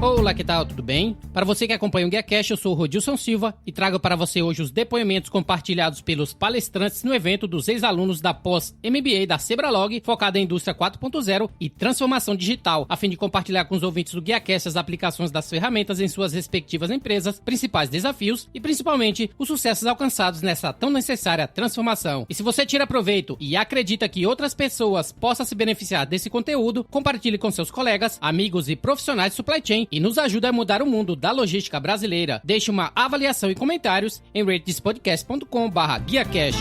Olá, que tal? Tudo bem? Para você que acompanha o GuiaCast, eu sou o Rodilson Silva e trago para você hoje os depoimentos compartilhados pelos palestrantes no evento dos ex-alunos da pós-MBA da Sebralog, focada em Indústria 4.0 e transformação digital, a fim de compartilhar com os ouvintes do GuiaCast as aplicações das ferramentas em suas respectivas empresas, principais desafios e, principalmente, os sucessos alcançados nessa tão necessária transformação. E se você tira proveito e acredita que outras pessoas possam se beneficiar desse conteúdo, compartilhe com seus colegas, amigos e profissionais de supply chain e nos ajude a mudar o mundo da logística brasileira. Deixe uma avaliação e comentários em ratethispodcast.com/GuiaCast.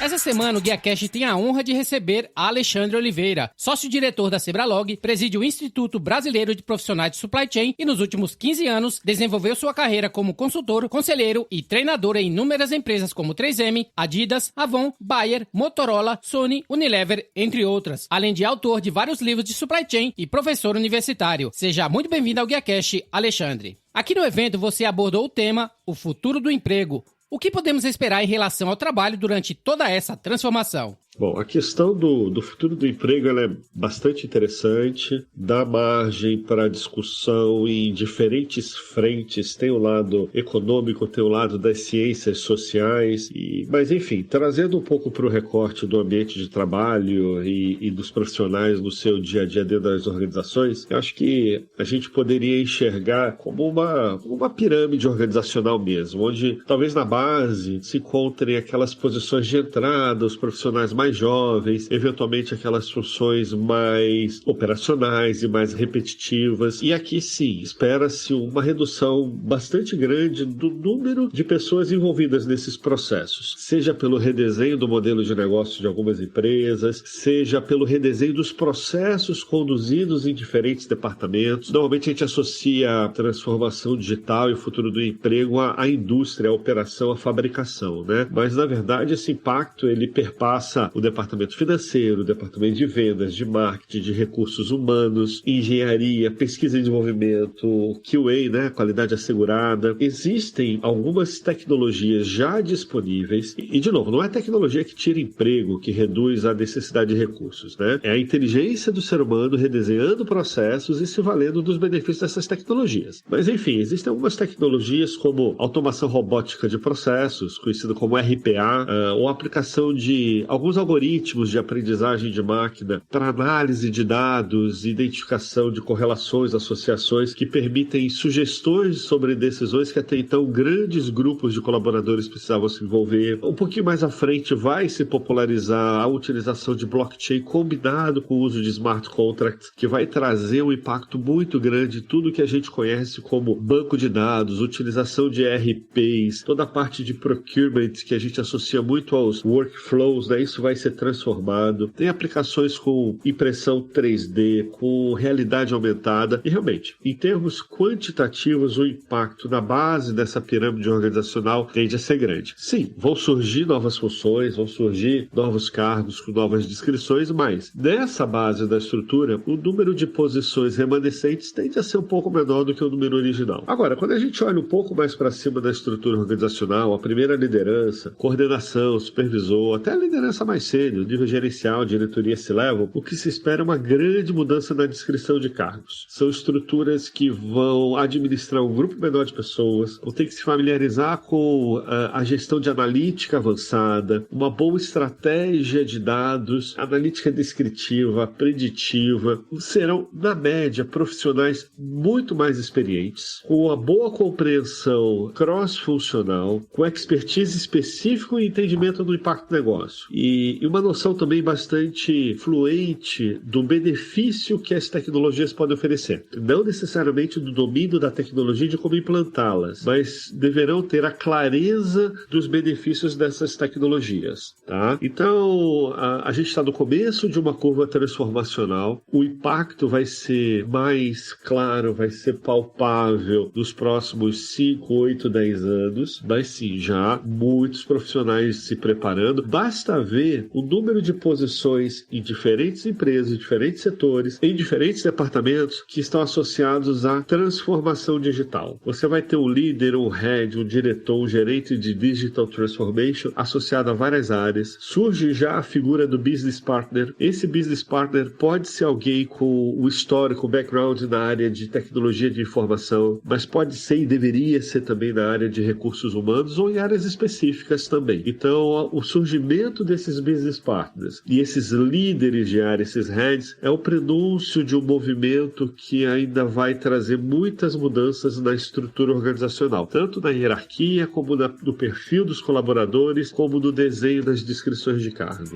Essa semana o GuiaCast tem a honra de receber Alexandre Oliveira, sócio-diretor da Sebralog, preside o Instituto Brasileiro de Profissionais de Supply Chain e nos últimos 15 anos desenvolveu sua carreira como consultor, conselheiro e treinador em inúmeras empresas como 3M, Adidas, Avon, Bayer, Motorola, Sony, Unilever, entre outras, além de autor de vários livros de supply chain e professor universitário. Seja muito bem-vindo ao GuiaCast, Alexandre. Aqui no evento você abordou o tema O Futuro do Emprego. O que podemos esperar em relação ao trabalho durante toda essa transformação? Bom, a questão do futuro do emprego ela é bastante interessante, dá margem para discussão em diferentes frentes, tem o lado econômico, tem o lado das ciências sociais, mas enfim, trazendo um pouco para o recorte do ambiente de trabalho e dos profissionais no seu dia a dia dentro das organizações, eu acho que a gente poderia enxergar como uma pirâmide organizacional mesmo, onde talvez na base se encontrem aquelas posições de entrada, os profissionais mais jovens, eventualmente aquelas funções mais operacionais e mais repetitivas. E aqui sim, espera-se uma redução bastante grande do número de pessoas envolvidas nesses processos, seja pelo redesenho do modelo de negócio de algumas empresas, seja pelo redesenho dos processos conduzidos em diferentes departamentos. Normalmente a gente associa a transformação digital e o futuro do emprego à indústria, à operação, à fabricação, né? Mas na verdade esse impacto ele perpassa o departamento financeiro, o departamento de vendas, de marketing, de recursos humanos, engenharia, pesquisa e desenvolvimento, QA, né, qualidade assegurada. Existem algumas tecnologias já disponíveis e de novo, não é tecnologia que tira emprego, que reduz a necessidade de recursos, né? É a inteligência do ser humano redesenhando processos e se valendo dos benefícios dessas tecnologias. Mas enfim, existem algumas tecnologias como automação robótica de processos, conhecida como RPA, ou aplicação de alguns algoritmos de aprendizagem de máquina para análise de dados, identificação de correlações, associações que permitem sugestões sobre decisões que até então grandes grupos de colaboradores precisavam se envolver. Um pouquinho mais à frente vai se popularizar a utilização de blockchain combinado com o uso de smart contracts, que vai trazer um impacto muito grande em tudo que a gente conhece como banco de dados, utilização de ERPs, toda a parte de procurement que a gente associa muito aos workflows, né? Isso vai ser transformado. Tem aplicações com impressão 3D, com realidade aumentada. E realmente, em termos quantitativos, o impacto na base dessa pirâmide organizacional tende a ser grande. Sim, vão surgir novas funções, vão surgir novos cargos com novas descrições, mas nessa base da estrutura, o número de posições remanescentes tende a ser um pouco menor do que o número original. Agora, quando a gente olha um pouco mais para cima da estrutura organizacional, a primeira liderança, coordenação, supervisor, até a liderança mais sênior, nível gerencial, diretoria C-level, o que se espera é uma grande mudança na descrição de cargos. São estruturas que vão administrar um grupo menor de pessoas, vão ter que se familiarizar com a gestão de analítica avançada, uma boa estratégia de dados, analítica descritiva, preditiva. Serão, na média, profissionais muito mais experientes, com uma boa compreensão cross-funcional, com expertise específica e entendimento do impacto do negócio. E uma noção também bastante fluente do benefício que as tecnologias podem oferecer. Não necessariamente do domínio da tecnologia e de como implantá-las, mas deverão ter a clareza dos benefícios dessas tecnologias. Tá? Então, a gente está no começo de uma curva transformacional. O impacto vai ser mais claro, vai ser palpável nos próximos 5, 8, 10 anos. Mas sim, já muitos profissionais se preparando. Basta ver ter o número de posições em diferentes empresas, em diferentes setores, em diferentes departamentos que estão associados à transformação digital. Você vai ter um líder, um head, um diretor, um gerente de Digital Transformation associado a várias áreas. Surge já a figura do Business Partner. Esse Business Partner pode ser alguém com o histórico, o background na área de tecnologia de informação, mas pode ser e deveria ser também na área de recursos humanos ou em áreas específicas também. Então, o surgimento desses Business Partners e esses líderes de área, esses heads, é o prenúncio de um movimento que ainda vai trazer muitas mudanças na estrutura organizacional, tanto na hierarquia, como no perfil dos colaboradores, como no desenho das descrições de cargo.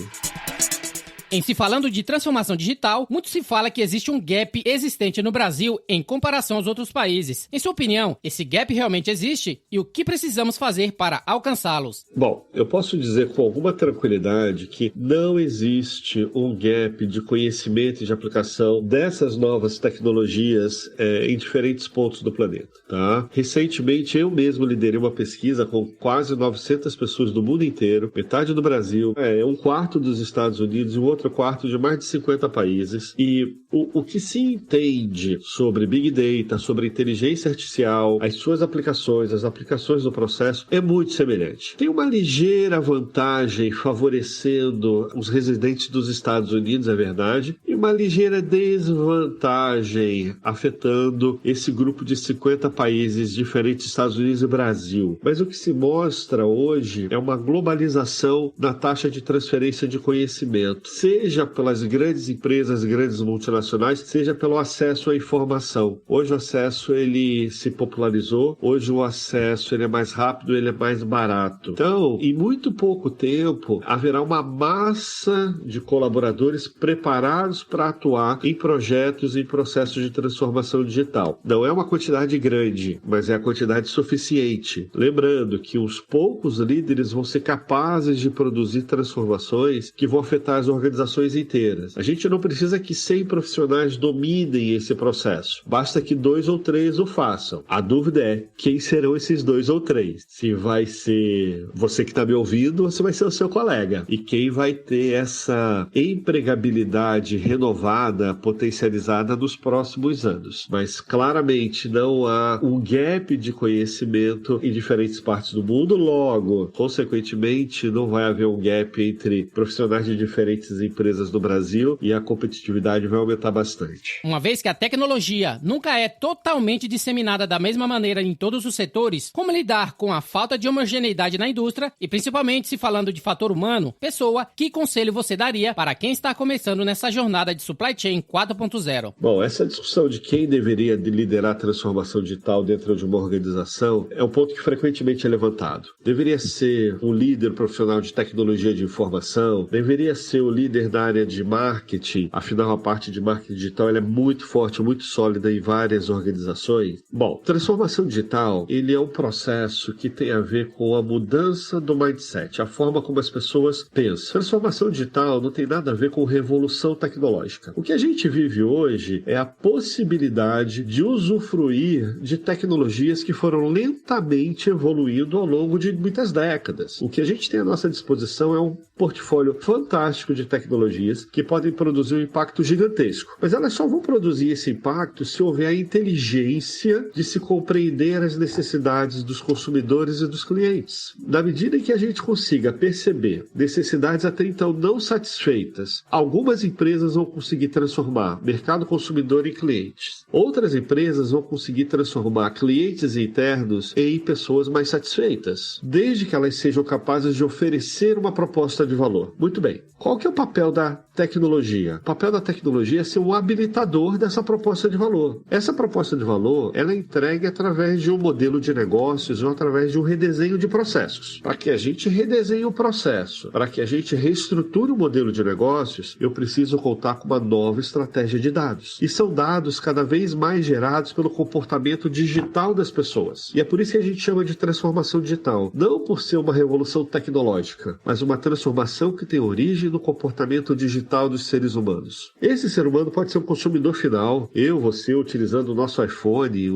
Em se falando de transformação digital, muito se fala que existe um gap existente no Brasil em comparação aos outros países. Em sua opinião, esse gap realmente existe? E o que precisamos fazer para alcançá-los? Bom, eu posso dizer com alguma tranquilidade que não existe um gap de conhecimento e de aplicação dessas novas tecnologias em diferentes pontos do planeta. Tá? Recentemente, eu mesmo liderei uma pesquisa com quase 900 pessoas do mundo inteiro, metade do Brasil, um quarto dos Estados Unidos e um outro quarto de mais de 50 países. E o que se entende sobre Big Data, sobre inteligência artificial, as suas aplicações, as aplicações do processo, é muito semelhante. Tem uma ligeira vantagem favorecendo os residentes dos Estados Unidos, é verdade, e uma ligeira desvantagem afetando esse grupo de 50 países diferentes, Estados Unidos e Brasil. Mas o que se mostra hoje é uma globalização na taxa de transferência de conhecimento, seja pelas grandes empresas, grandes multinacionais, seja pelo acesso à informação. Hoje o acesso ele se popularizou, hoje o acesso ele é mais rápido, ele é mais barato. Então, em muito pouco tempo, haverá uma massa de colaboradores preparados para atuar em projetos e processos de transformação digital. Não é uma quantidade grande, mas é a quantidade suficiente. Lembrando que os poucos líderes vão ser capazes de produzir transformações que vão afetar as organizações inteiras. A gente não precisa que 100 profissionais dominem esse processo. Basta que 2 ou 3 o façam. A dúvida é quem serão esses 2 ou 3. Se vai ser você que está me ouvindo ou se vai ser o seu colega. E quem vai ter essa empregabilidade renovada, potencializada nos próximos anos. Mas claramente não há um gap de conhecimento em diferentes partes do mundo. Logo, consequentemente, não vai haver um gap entre profissionais de diferentes empresas do Brasil e a competitividade vai aumentar bastante. Uma vez que a tecnologia nunca é totalmente disseminada da mesma maneira em todos os setores, como lidar com a falta de homogeneidade na indústria e principalmente se falando de fator humano, pessoa, que conselho você daria para quem está começando nessa jornada de Supply Chain 4.0? Bom, essa discussão de quem deveria liderar a transformação digital dentro de uma organização é um ponto que frequentemente é levantado. Deveria ser um líder profissional de tecnologia de informação, deveria ser o líder da área de marketing, afinal a parte de marketing digital ela é muito forte, muito sólida em várias organizações. Bom, transformação digital, ele é um processo que tem a ver com a mudança do mindset, a forma como as pessoas pensam. Transformação digital não tem nada a ver com revolução tecnológica. O que a gente vive hoje é a possibilidade de usufruir de tecnologias que foram lentamente evoluindo ao longo de muitas décadas. O que a gente tem à nossa disposição é um portfólio fantástico de tecnologias que podem produzir um impacto gigantesco. Mas elas só vão produzir esse impacto se houver a inteligência de se compreender as necessidades dos consumidores e dos clientes. Na medida em que a gente consiga perceber necessidades até então não satisfeitas, algumas empresas vão conseguir transformar mercado consumidor em clientes. Outras empresas vão conseguir transformar clientes internos em pessoas mais satisfeitas, desde que elas sejam capazes de oferecer uma proposta de valor. Muito bem. Qual que é o papel da tecnologia? O papel da tecnologia é ser um habilitador dessa proposta de valor. Essa proposta de valor, ela é entregue através de um modelo de negócios ou através de um redesenho de processos. Para que a gente redesenhe o processo, para que a gente reestruture o modelo de negócios, eu preciso contar está com uma nova estratégia de dados. E são dados cada vez mais gerados pelo comportamento digital das pessoas. E é por isso que a gente chama de transformação digital. Não por ser uma revolução tecnológica, mas uma transformação que tem origem no comportamento digital dos seres humanos. Esse ser humano pode ser um consumidor final, eu, você, utilizando o nosso iPhone,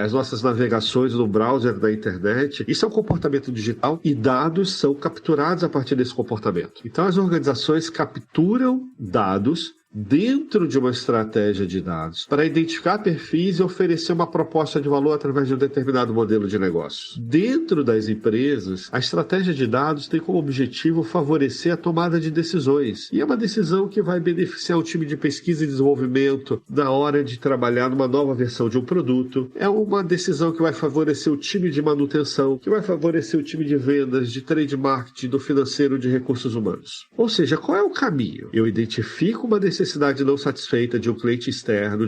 as nossas navegações no browser da internet. Isso é um comportamento digital e dados são capturados a partir desse comportamento. Então as organizações capturam dados dentro de uma estratégia de dados para identificar perfis e oferecer uma proposta de valor através de um determinado modelo de negócios. Dentro das empresas, a estratégia de dados tem como objetivo favorecer a tomada de decisões. E é uma decisão que vai beneficiar o time de pesquisa e desenvolvimento na hora de trabalhar numa nova versão de um produto. É uma decisão que vai favorecer o time de manutenção, que vai favorecer o time de vendas, de trade marketing, do financeiro, de recursos humanos. Ou seja, qual é o caminho? Eu identifico uma necessidade não satisfeita de um cliente externo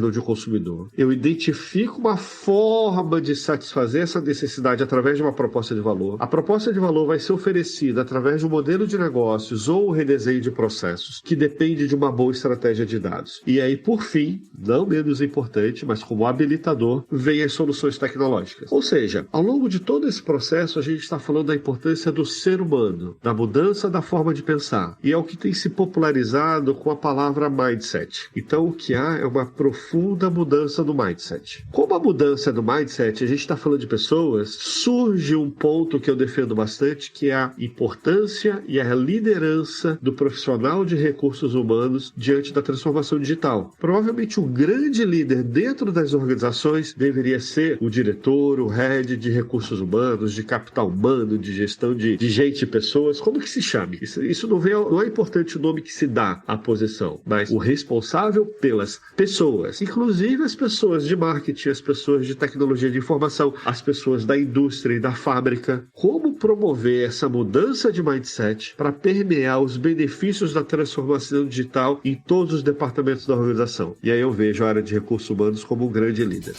ou de um consumidor. Eu identifico uma forma de satisfazer essa necessidade através de uma proposta de valor. A proposta de valor vai ser oferecida através de um modelo de negócios ou um redesenho de processos, que depende de uma boa estratégia de dados. E aí, por fim, não menos importante, mas como habilitador, vem as soluções tecnológicas. Ou seja, ao longo de todo esse processo, a gente está falando da importância do ser humano, da mudança da forma de pensar. E é o que tem se popularizado com a palavra mindset. Então, o que há é uma profunda mudança do mindset. Como a mudança do mindset, a gente está falando de pessoas, surge um ponto que eu defendo bastante, que é a importância e a liderança do profissional de recursos humanos diante da transformação digital. Provavelmente o grande líder dentro das organizações deveria ser o diretor, o head de recursos humanos, de capital humano, de gestão de gente e pessoas, como que se chame. Isso não é importante o nome que se dá à posição, mas o responsável pelas pessoas, inclusive as pessoas de marketing, as pessoas de tecnologia de informação, as pessoas da indústria e da fábrica. Como promover essa mudança de mindset para permear os benefícios da transformação digital em todos os departamentos da organização? E aí eu vejo a área de recursos humanos como um grande líder.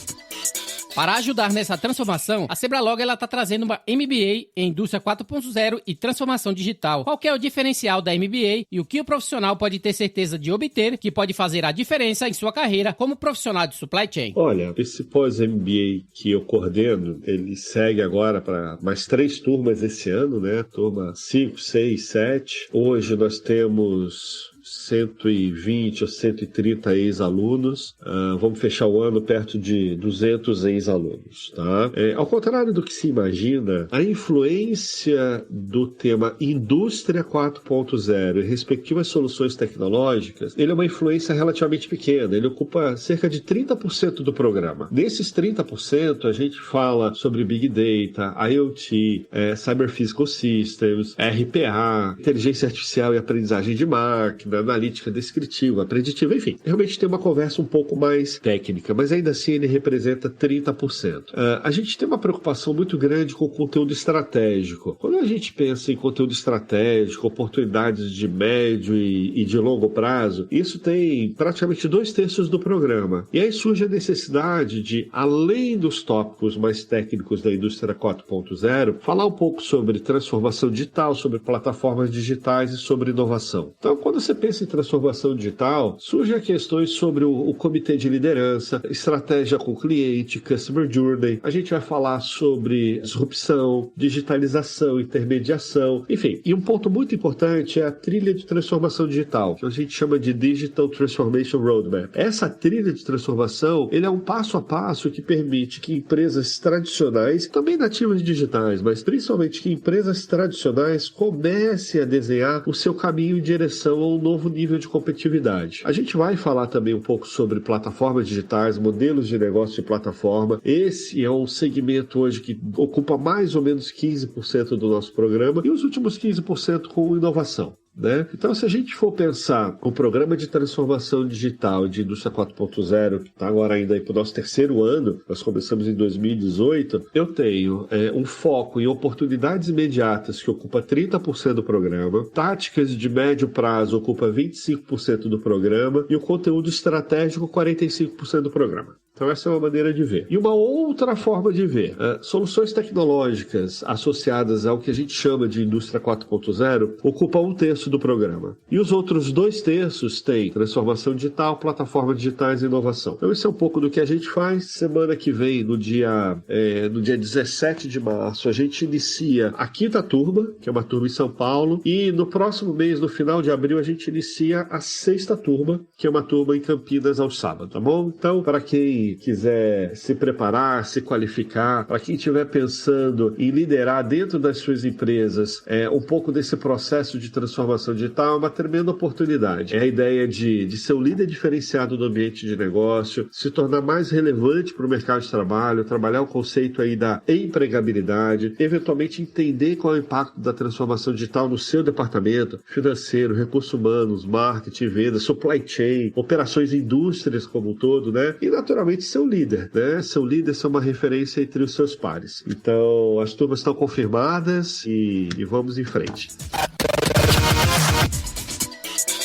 Para ajudar nessa transformação, a Sebralog está trazendo uma MBA em Indústria 4.0 e Transformação Digital. Qual que é o diferencial da MBA e o que o profissional pode ter certeza de obter que pode fazer a diferença em sua carreira como profissional de supply chain? Olha, esse pós-MBA que eu coordeno, ele segue agora para mais 3 turmas esse ano, né? Turma 5, 6, 7. Hoje nós temos 120 ou 130 ex-alunos. Vamos fechar o ano perto de 200 ex-alunos, tá? Ao contrário do que se imagina, a influência do tema Indústria 4.0 e respectivas soluções tecnológicas, ele é uma influência relativamente pequena. Ele ocupa cerca de 30% do programa. Nesses 30%, a gente fala sobre Big Data, IoT, Cyber Physical Systems, RPA, inteligência artificial e aprendizagem de máquina, analítica descritiva, preditiva, enfim. Realmente tem uma conversa um pouco mais técnica, mas ainda assim ele representa 30%. A gente tem uma preocupação muito grande com o conteúdo estratégico. Quando a gente pensa em conteúdo estratégico, oportunidades de médio e de longo prazo, isso tem praticamente 2/3 do programa. E aí surge a necessidade de, além dos tópicos mais técnicos da indústria 4.0, falar um pouco sobre transformação digital, sobre plataformas digitais e sobre inovação. Então, quando você pensa em transformação digital, surgem questões sobre o comitê de liderança, estratégia com o cliente, customer journey. A gente vai falar sobre disrupção, digitalização, intermediação, enfim. E um ponto muito importante é a trilha de transformação digital, que a gente chama de Digital Transformation Roadmap. Essa trilha de transformação, ele é um passo a passo que permite que empresas tradicionais, também nativas digitais, mas principalmente que empresas tradicionais comecem a desenhar o seu caminho em direção a um novo nível de competitividade. A gente vai falar também um pouco sobre plataformas digitais, modelos de negócio de plataforma. Esse é um segmento hoje que ocupa mais ou menos 15% do nosso programa e os últimos 15% com inovação. Né? Então, se a gente for pensar o programa de transformação digital de indústria 4.0, que está agora ainda para o nosso 3º ano, nós começamos em 2018, eu tenho um foco em oportunidades imediatas que ocupa 30% do programa, táticas de médio prazo ocupa 25% do programa e o conteúdo estratégico 45% do programa. Então essa é uma maneira de ver. E uma outra forma de ver, soluções tecnológicas associadas ao que a gente chama de indústria 4.0 ocupam 1/3 do programa. E os outros 2/3 têm transformação digital, plataformas digitais e inovação. Então isso é um pouco do que a gente faz. Semana que vem, no dia 17 de março, a gente inicia a 5ª turma, que é uma turma em São Paulo, e no próximo mês, no final de abril, a gente inicia a 6ª turma, que é uma turma em Campinas aos sábados, tá bom? Então, para quem quiser se preparar, se qualificar, para quem estiver pensando em liderar dentro das suas empresas um pouco desse processo de transformação digital, é uma tremenda oportunidade. É a ideia de ser um líder diferenciado no ambiente de negócio, se tornar mais relevante para o mercado de trabalho, trabalhar o conceito aí da empregabilidade, eventualmente entender qual é o impacto da transformação digital no seu departamento financeiro, recursos humanos, marketing, vendas, supply chain, operações em indústrias como um todo, né? E naturalmente ser um líder, né? Ser um líder, ser uma referência entre os seus pares. Então, as turmas estão confirmadas e vamos em frente.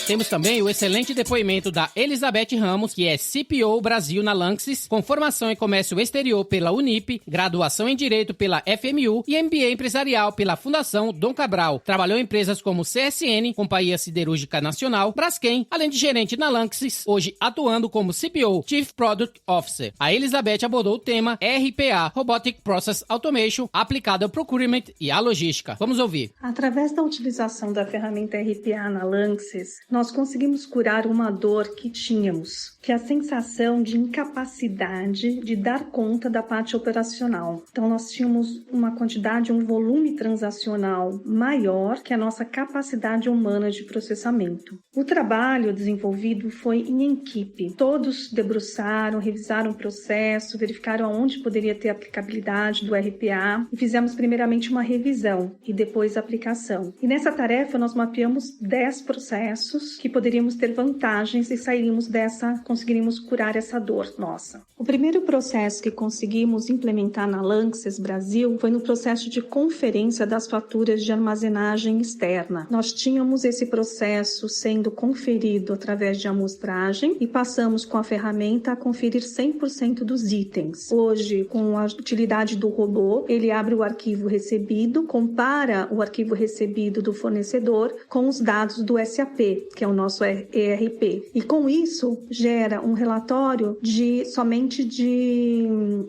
Temos também o excelente depoimento da Elizabeth Ramos, que é CPO Brasil na Lanxess, com formação em comércio exterior pela Unip, graduação em Direito pela FMU e MBA empresarial pela Fundação Dom Cabral. Trabalhou em empresas como CSN, Companhia Siderúrgica Nacional, Braskem, além de gerente na Lanxess, hoje atuando como CPO, Chief Product Officer. A Elizabeth abordou o tema RPA, Robotic Process Automation, aplicado ao procurement e à logística. Vamos ouvir. Através da utilização da ferramenta RPA na Lanxess, nós conseguimos curar uma dor que tínhamos, que é a sensação de incapacidade de dar conta da parte operacional. Então, nós tínhamos uma quantidade, um volume transacional maior que a nossa capacidade humana de processamento. O trabalho desenvolvido foi em equipe. Todos debruçaram, revisaram o processo, verificaram aonde poderia ter aplicabilidade do RPA e fizemos primeiramente uma revisão e depois a aplicação. E nessa tarefa, nós mapeamos 10 processos que poderíamos ter vantagens e conseguiríamos curar essa dor nossa. O primeiro processo que conseguimos implementar na Lanxess Brasil foi no processo de conferência das faturas de armazenagem externa. Nós tínhamos esse processo sendo conferido através de amostragem e passamos com a ferramenta a conferir 100% dos itens. Hoje, com a utilidade do robô, ele abre o arquivo recebido, compara o arquivo recebido do fornecedor com os dados do SAP, que é o nosso ERP. E com isso, gera um relatório somente de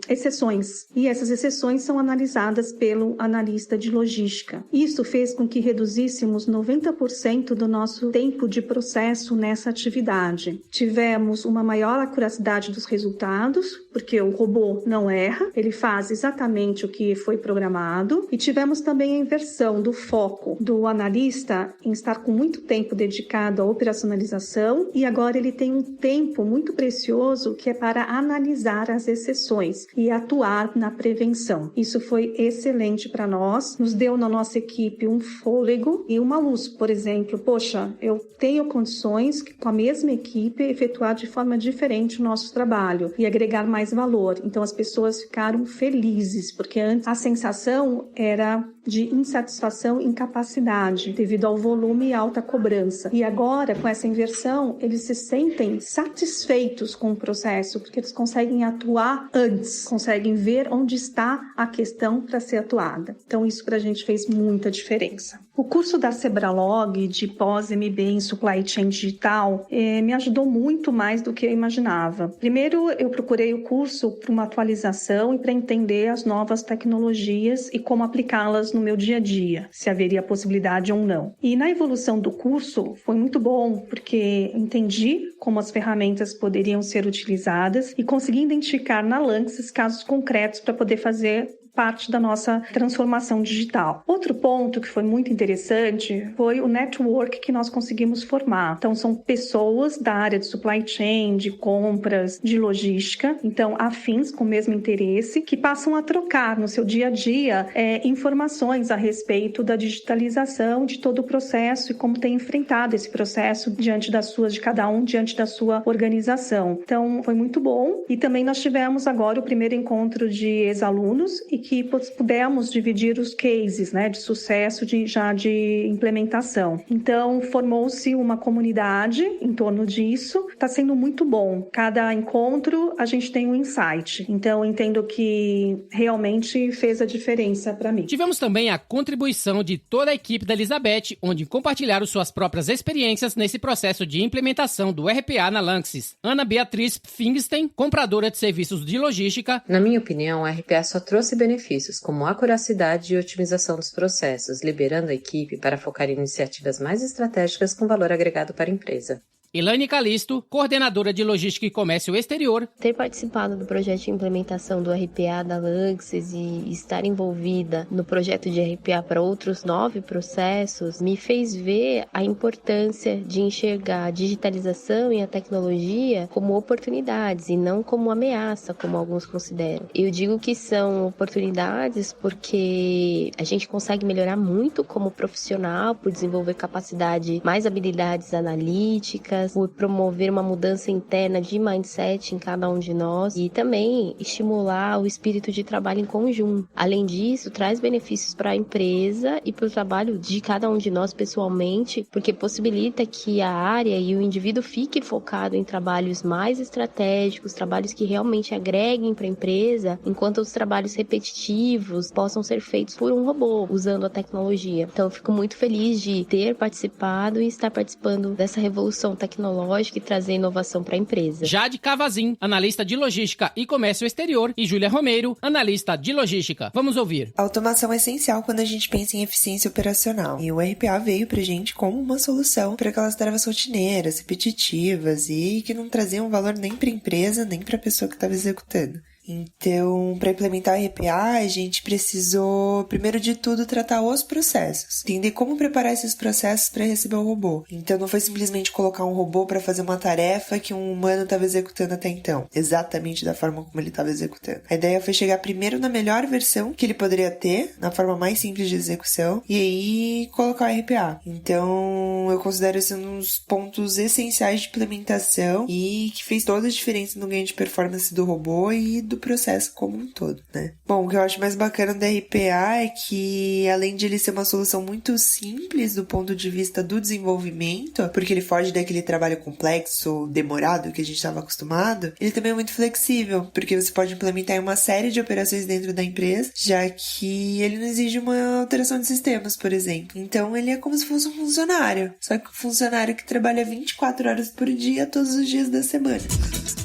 exceções. E essas exceções são analisadas pelo analista de logística. Isso fez com que reduzíssemos 90% do nosso tempo de processo nessa atividade. Tivemos uma maior acuracidade dos resultados, porque o robô não erra, ele faz exatamente o que foi programado. E tivemos também a inversão do foco do analista em estar com muito tempo dedicado à operacionalização, e agora ele tem um tempo muito precioso que é para analisar as exceções e atuar na prevenção. Isso foi excelente para nós, nos deu na nossa equipe um fôlego e uma luz. Por exemplo, eu tenho condições com a mesma equipe efetuar de forma diferente o nosso trabalho e agregar mais valor. Então as pessoas ficaram felizes, porque antes a sensação era de insatisfação e incapacidade devido ao volume e alta cobrança. E agora, com essa inversão, eles se sentem satisfeitos com o processo, porque eles conseguem atuar antes, conseguem ver onde está a questão para ser atuada. Então, isso para a gente fez muita diferença. O curso da Sebralog de pós-MBA em Supply Chain Digital me ajudou muito mais do que eu imaginava. Primeiro, eu procurei o curso para uma atualização e para entender as novas tecnologias e como aplicá-las no meu dia a dia, se haveria possibilidade ou não. E na evolução do curso foi muito bom, porque entendi como as ferramentas poderiam ser utilizadas e consegui identificar na Lanxess casos concretos para poder fazer parte da nossa transformação digital. Outro ponto que foi muito interessante foi o network que nós conseguimos formar. Então, são pessoas da área de supply chain, de compras, de logística, então afins com o mesmo interesse, que passam a trocar no seu dia a dia informações a respeito da digitalização de todo o processo e como tem enfrentado esse processo diante da sua organização. Então, foi muito bom. E também nós tivemos agora o primeiro encontro de ex-alunos e que pudemos dividir os cases, né, de sucesso já de implementação. Então, formou-se uma comunidade em torno disso. Está sendo muito bom. Cada encontro a gente tem um insight. Então, entendo que realmente fez a diferença para mim. Tivemos também a contribuição de toda a equipe da Elizabeth, onde compartilharam suas próprias experiências nesse processo de implementação do RPA na Lanxess. Ana Beatriz Pfingsten, compradora de serviços de logística. Na minha opinião, o RPA só trouxe benefícios, como acuracidade e otimização dos processos, liberando a equipe para focar em iniciativas mais estratégicas com valor agregado para a empresa. Elaine Calisto, coordenadora de Logística e Comércio Exterior. Ter participado do projeto de implementação do RPA da Lanxess e estar envolvida no projeto de RPA para outros 9 processos me fez ver a importância de enxergar a digitalização e a tecnologia como oportunidades e não como ameaça, como alguns consideram. Eu digo que são oportunidades porque a gente consegue melhorar muito como profissional por desenvolver capacidade, mais habilidades analíticas, por promover uma mudança interna de mindset em cada um de nós e também estimular o espírito de trabalho em conjunto. Além disso, traz benefícios para a empresa e para o trabalho de cada um de nós pessoalmente, porque possibilita que a área e o indivíduo fique focado em trabalhos mais estratégicos, trabalhos que realmente agreguem para a empresa, enquanto os trabalhos repetitivos possam ser feitos por um robô, usando a tecnologia. Então, eu fico muito feliz de ter participado e estar participando dessa revolução tecnológica e trazer inovação para a empresa. Jade Cavazin, analista de Logística e Comércio Exterior, e Júlia Romeiro, analista de Logística. Vamos ouvir. A automação é essencial quando a gente pensa em eficiência operacional. E o RPA veio pra gente como uma solução para aquelas tarefas rotineiras, repetitivas e que não traziam valor nem para a empresa, nem para a pessoa que estava executando. Então, para implementar o RPA, a gente precisou, primeiro de tudo, tratar os processos. Entender como preparar esses processos para receber o robô. Então, não foi simplesmente colocar um robô para fazer uma tarefa que um humano estava executando até então. Exatamente da forma como ele estava executando. A ideia foi chegar primeiro na melhor versão que ele poderia ter, na forma mais simples de execução, e aí colocar o RPA. Então, eu considero esse um dos pontos essenciais de implementação e que fez toda a diferença no ganho de performance do robô e do processo como um todo, né? Bom, o que eu acho mais bacana do RPA é que, além de ele ser uma solução muito simples do ponto de vista do desenvolvimento, porque ele foge daquele trabalho complexo, demorado que a gente estava acostumado, ele também é muito flexível, porque você pode implementar em uma série de operações dentro da empresa, já que ele não exige uma alteração de sistemas, por exemplo. Então, ele é como se fosse um funcionário, só que um funcionário que trabalha 24 horas por dia, todos os dias da semana.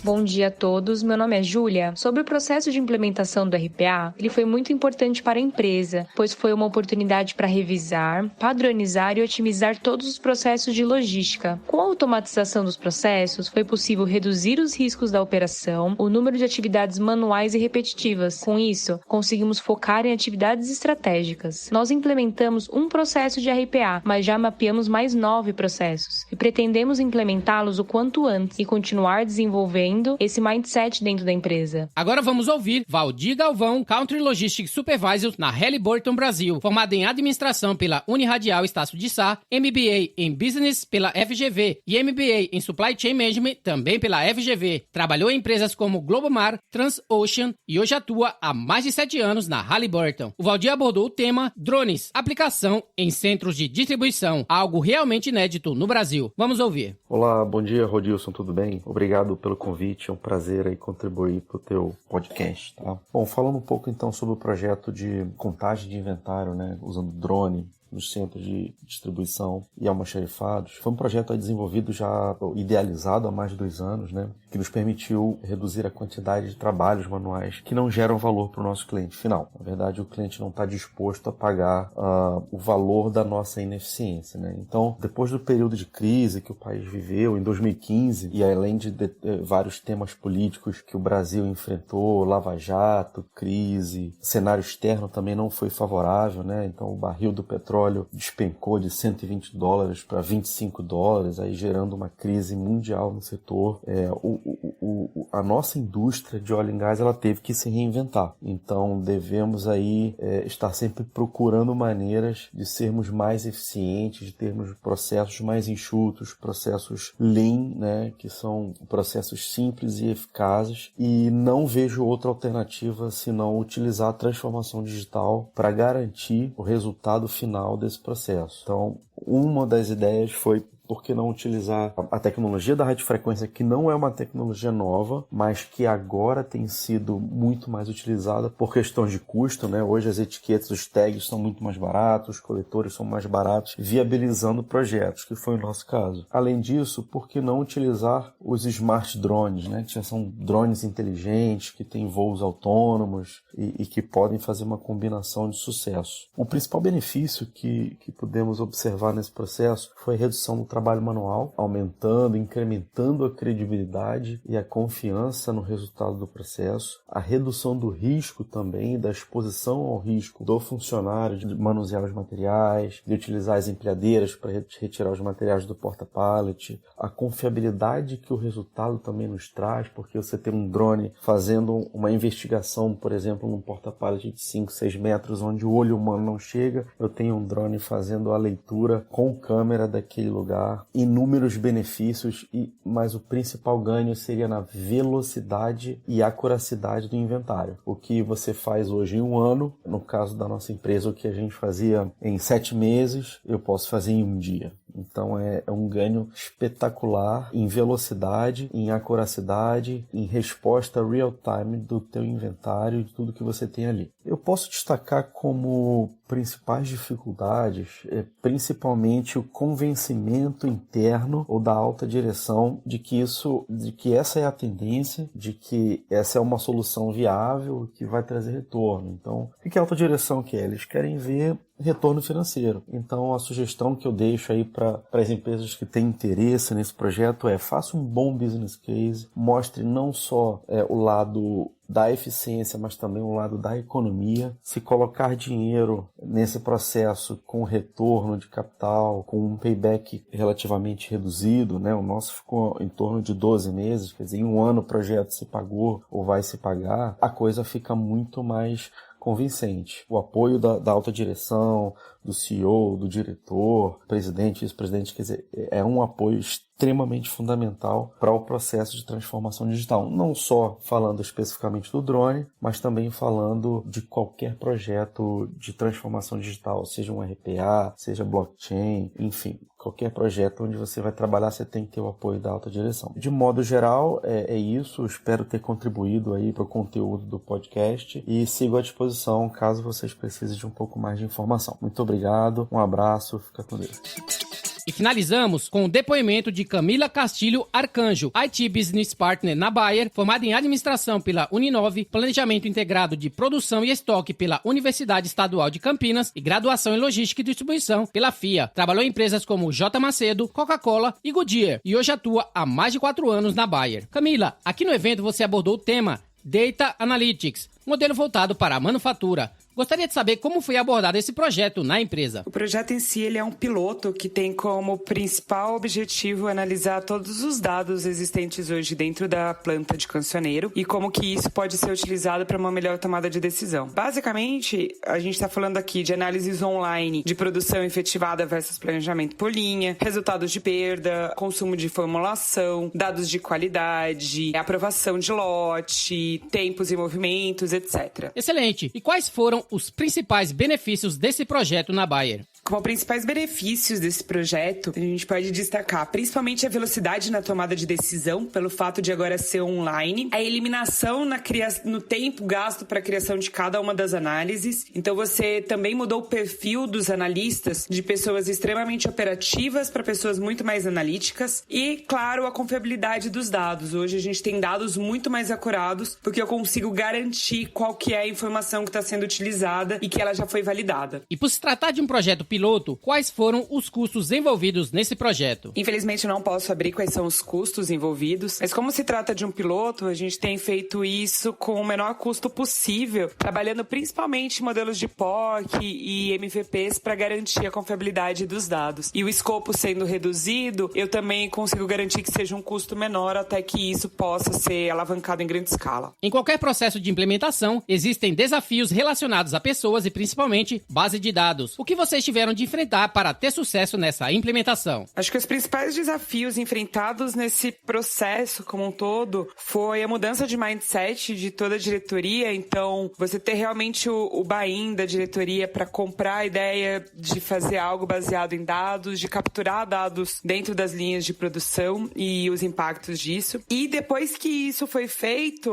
Bom dia a todos, meu nome é Júlia. Sobre o processo de implementação do RPA, ele foi muito importante para a empresa, pois foi uma oportunidade para revisar, padronizar e otimizar todos os processos de logística. Com a automatização dos processos, foi possível reduzir os riscos da operação, o número de atividades manuais e repetitivas. Com isso, conseguimos focar em atividades estratégicas. Nós implementamos um processo de RPA, mas já mapeamos mais 9 processos e pretendemos implementá-los o quanto antes e continuar desenvolvendo esse mindset dentro da empresa. Agora vamos ouvir Valdir Galvão, Country Logistics Supervisor na Halliburton Brasil, formado em Administração pela Uniradial Estácio de Sá, MBA em Business pela FGV e MBA em Supply Chain Management também pela FGV. Trabalhou em empresas como Globomar, Transocean e hoje atua há mais de 7 anos na Halliburton. O Valdir abordou o tema drones, aplicação em centros de distribuição, algo realmente inédito no Brasil. Vamos ouvir. Olá, bom dia, Rodilson, tudo bem? Obrigado pelo convite, é um prazer aí contribuir para o teu podcast, tá? Bom, falando um pouco então sobre o projeto de contagem de inventário, né, usando drone nos centros de distribuição e almoxarifados. Foi um projeto desenvolvido já, idealizado há mais de 2 anos, né, que nos permitiu reduzir a quantidade de trabalhos manuais que não geram valor para o nosso cliente final. Na verdade, o cliente não está disposto a pagar o valor da nossa ineficiência, né? Então, depois do período de crise que o país viveu em 2015, e além de vários temas políticos que o Brasil enfrentou, Lava Jato, crise, cenário externo também não foi favorável, né? Então, o barril do petróleo despencou de $120 para $25, aí gerando uma crise mundial no setor. O a nossa indústria de óleo e gás ela teve que se reinventar. Então devemos aí estar sempre procurando maneiras de sermos mais eficientes, de termos processos mais enxutos, processos lean, né, que são processos simples e eficazes, e não vejo outra alternativa senão utilizar a transformação digital para garantir o resultado final desse processo. Então, uma das ideias foi por que não utilizar a tecnologia da radiofrequência, que não é uma tecnologia nova, mas que agora tem sido muito mais utilizada por questões de custo, né? Hoje as etiquetas, os tags são muito mais baratos, os coletores são mais baratos, viabilizando projetos, que foi o nosso caso. Além disso, por que não utilizar os smart drones, né? Que já são drones inteligentes, que têm voos autônomos e que podem fazer uma combinação de sucesso. O principal benefício que pudemos observar nesse processo foi a redução do trabalho manual, aumentando, incrementando a credibilidade e a confiança no resultado do processo, a redução do risco também, da exposição ao risco do funcionário de manusear os materiais, de utilizar as empilhadeiras para retirar os materiais do porta-pallet, a confiabilidade que o resultado também nos traz, porque você tem um drone fazendo uma investigação, por exemplo, num porta-pallet de 5, 6 metros, onde o olho humano não chega, eu tenho um drone fazendo a leitura com câmera daquele lugar, inúmeros benefícios, mas o principal ganho seria na velocidade e acuracidade do inventário. O que você faz hoje em 1 ano, no caso da nossa empresa, o que a gente fazia em 7 meses, eu posso fazer em 1 dia. Então é um ganho espetacular em velocidade, em acuracidade, em resposta real-time do teu inventário e de tudo que você tem ali. Eu posso destacar como principais dificuldades, principalmente o convencimento interno ou da alta direção de que essa é a tendência, de que essa é uma solução viável que vai trazer retorno. Então, o que a alta direção quer? Eles querem ver retorno financeiro. Então, a sugestão que eu deixo aí para as empresas que têm interesse nesse projeto é: faça um bom business case, mostre não só o lado da eficiência, mas também o lado da economia. Se colocar dinheiro nesse processo com retorno de capital, com um payback relativamente reduzido, né? O nosso ficou em torno de 12 meses, quer dizer, em 1 ano o projeto se pagou ou vai se pagar, a coisa fica muito mais convincente. O apoio da alta direção, do CEO, do diretor, presidente, vice-presidente, quer dizer, é um apoio extremamente fundamental para o processo de transformação digital. Não só falando especificamente do drone, mas também falando de qualquer projeto de transformação digital, seja um RPA, seja blockchain, enfim, qualquer projeto onde você vai trabalhar, você tem que ter o apoio da alta direção. De modo geral, é isso. Espero ter contribuído aí para o conteúdo do podcast e sigo à disposição caso vocês precisem de um pouco mais de informação. Muito obrigado, um abraço, fica com Deus. E finalizamos com o depoimento de Camila Castilho Arcanjo, IT Business Partner na Bayer, formada em administração pela Uninove, planejamento integrado de produção e estoque pela Universidade Estadual de Campinas e graduação em logística e distribuição pela FIA. Trabalhou em empresas como J. Macedo, Coca-Cola e Goodyear e hoje atua há mais de 4 anos na Bayer. Camila, aqui no evento você abordou o tema Data Analytics, modelo voltado para a manufatura. Gostaria de saber como foi abordado esse projeto na empresa. O projeto em si ele é um piloto que tem como principal objetivo analisar todos os dados existentes hoje dentro da planta de cancioneiro e como que isso pode ser utilizado para uma melhor tomada de decisão. Basicamente, a gente está falando aqui de análises online de produção efetivada versus planejamento por linha, resultados de perda, consumo de formulação, dados de qualidade, aprovação de lote, tempos e movimentos, etc. Excelente! E quais foram os principais benefícios desse projeto na Bayer? Como principais benefícios desse projeto, a gente pode destacar principalmente a velocidade na tomada de decisão, pelo fato de agora ser online, a eliminação no tempo gasto para a criação de cada uma das análises. Então você também mudou o perfil dos analistas de pessoas extremamente operativas para pessoas muito mais analíticas e, claro, a confiabilidade dos dados. Hoje a gente tem dados muito mais acurados porque eu consigo garantir qual que é a informação que está sendo utilizada e que ela já foi validada. E por se tratar de um projeto piloto piloto, quais foram os custos envolvidos nesse projeto? Infelizmente não posso abrir quais são os custos envolvidos, mas como se trata de um piloto, a gente tem feito isso com o menor custo possível, trabalhando principalmente em modelos de POC e MVPs para garantir a confiabilidade dos dados. E o escopo sendo reduzido, eu também consigo garantir que seja um custo menor até que isso possa ser alavancado em grande escala. Em qualquer processo de implementação, existem desafios relacionados a pessoas e principalmente base de dados. O que vocês tiveram de enfrentar para ter sucesso nessa implementação? Acho que os principais desafios enfrentados nesse processo como um todo foi a mudança de mindset de toda a diretoria. Então, você ter realmente o buy-in da diretoria para comprar a ideia de fazer algo baseado em dados, de capturar dados dentro das linhas de produção e os impactos disso. E depois que isso foi feito,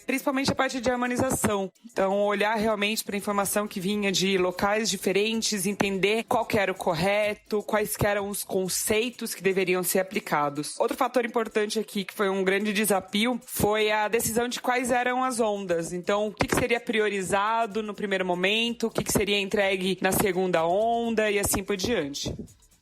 principalmente a parte de harmonização. Então, olhar realmente para a informação que vinha de locais diferentes, entender qual que era o correto, quais que eram os conceitos que deveriam ser aplicados. Outro fator importante aqui, que foi um grande desafio, foi a decisão de quais eram as ondas. Então, o que seria priorizado no primeiro momento, o que seria entregue na segunda onda e assim por diante.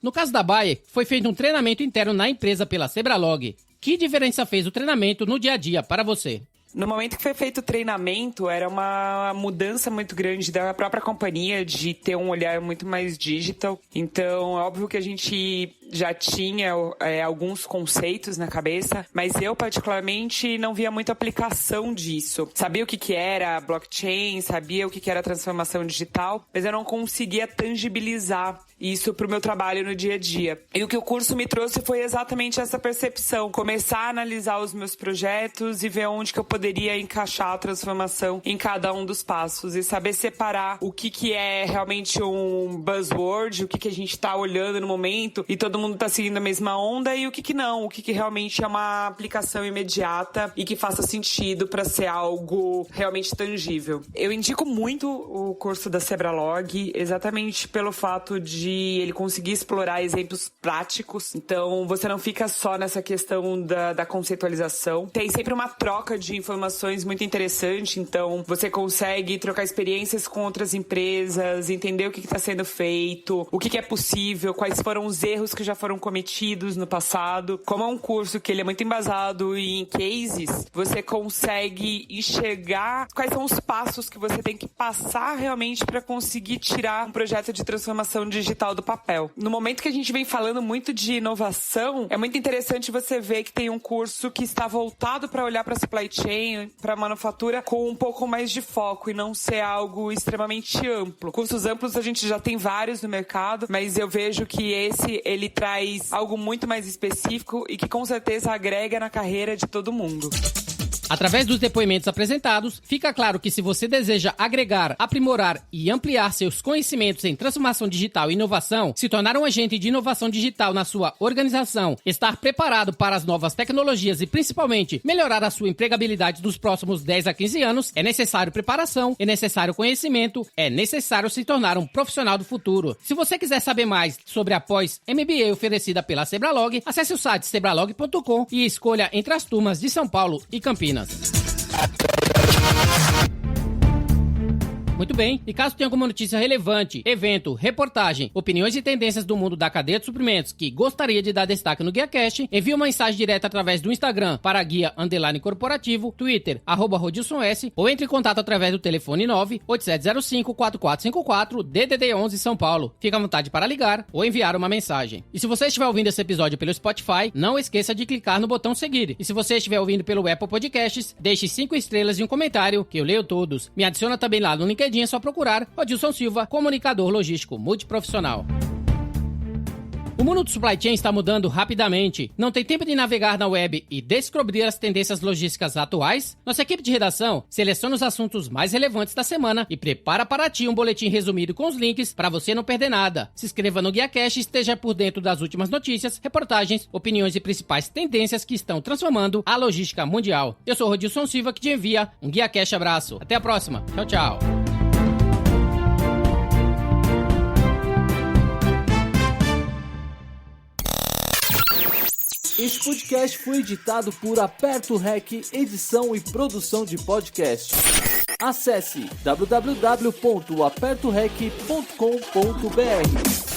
No caso da Bayer, foi feito um treinamento interno na empresa pela Sebralog. Que diferença fez o treinamento no dia a dia para você? No momento que foi feito o treinamento, era uma mudança muito grande da própria companhia de ter um olhar muito mais digital. Então, é óbvio que a gente já tinha alguns conceitos na cabeça, mas eu particularmente não via muita aplicação disso. Sabia o que era blockchain, sabia o que era transformação digital, mas eu não conseguia tangibilizar isso para o meu trabalho no dia a dia. E o que o curso me trouxe foi exatamente essa percepção, começar a analisar os meus projetos e ver onde que eu poderia encaixar a transformação em cada um dos passos e saber separar o que é realmente um buzzword, o que a gente está olhando no momento e todo mundo está seguindo a mesma onda e o que não, o que realmente é uma aplicação imediata e que faça sentido para ser algo realmente tangível. Eu indico muito o curso da Sebralog, exatamente pelo fato de ele conseguir explorar exemplos práticos. Então, você não fica só nessa questão da conceitualização. Tem sempre uma troca de informações muito interessante. Então, você consegue trocar experiências com outras empresas, entender o que está sendo feito, o que é possível, quais foram os erros que já foram cometidos no passado. Como é um curso que ele é muito embasado em cases, você consegue enxergar quais são os passos que você tem que passar realmente para conseguir tirar um projeto de transformação digital do papel. No momento que a gente vem falando muito de inovação, é muito interessante você ver que tem um curso que está voltado para olhar para supply chain, para manufatura, com um pouco mais de foco e não ser algo extremamente amplo. Cursos amplos a gente já tem vários no mercado, mas eu vejo que ele traz algo muito mais específico e que com certeza agrega na carreira de todo mundo. Através dos depoimentos apresentados, fica claro que se você deseja agregar, aprimorar e ampliar seus conhecimentos em transformação digital e inovação, se tornar um agente de inovação digital na sua organização, estar preparado para as novas tecnologias e principalmente melhorar a sua empregabilidade dos próximos 10 a 15 anos, é necessário preparação, é necessário conhecimento, é necessário se tornar um profissional do futuro. Se você quiser saber mais sobre a pós-MBA oferecida pela Sebralog, acesse o site sebralog.com e escolha entre as turmas de São Paulo e Campinas. Muito bem, e caso tenha alguma notícia relevante, evento, reportagem, opiniões e tendências do mundo da cadeia de suprimentos que gostaria de dar destaque no GuiaCast, envie uma mensagem direta através do Instagram para guia_corporativo, Twitter, @RodilsonS, ou entre em contato através do telefone 98705-4454, DDD 11 São Paulo. Fique à vontade para ligar ou enviar uma mensagem. E se você estiver ouvindo esse episódio pelo Spotify, não esqueça de clicar no botão seguir. E se você estiver ouvindo pelo Apple Podcasts, deixe 5 estrelas e um comentário, que eu leio todos. Me adiciona também lá no LinkedIn, é só procurar Rodilson Silva, comunicador logístico multiprofissional. O mundo do supply chain está mudando rapidamente. Não tem tempo de navegar na web e descobrir as tendências logísticas atuais? Nossa equipe de redação seleciona os assuntos mais relevantes da semana e prepara para ti um boletim resumido com os links para você não perder nada. Se inscreva no GuiaCast e esteja por dentro das últimas notícias, reportagens, opiniões e principais tendências que estão transformando a logística mundial. Eu sou Rodilson Silva, que te envia um GuiaCast abraço. Até a próxima. Tchau, tchau. Este podcast foi editado por Aperto Rec, edição e produção de podcast. Acesse www.apertorec.com.br.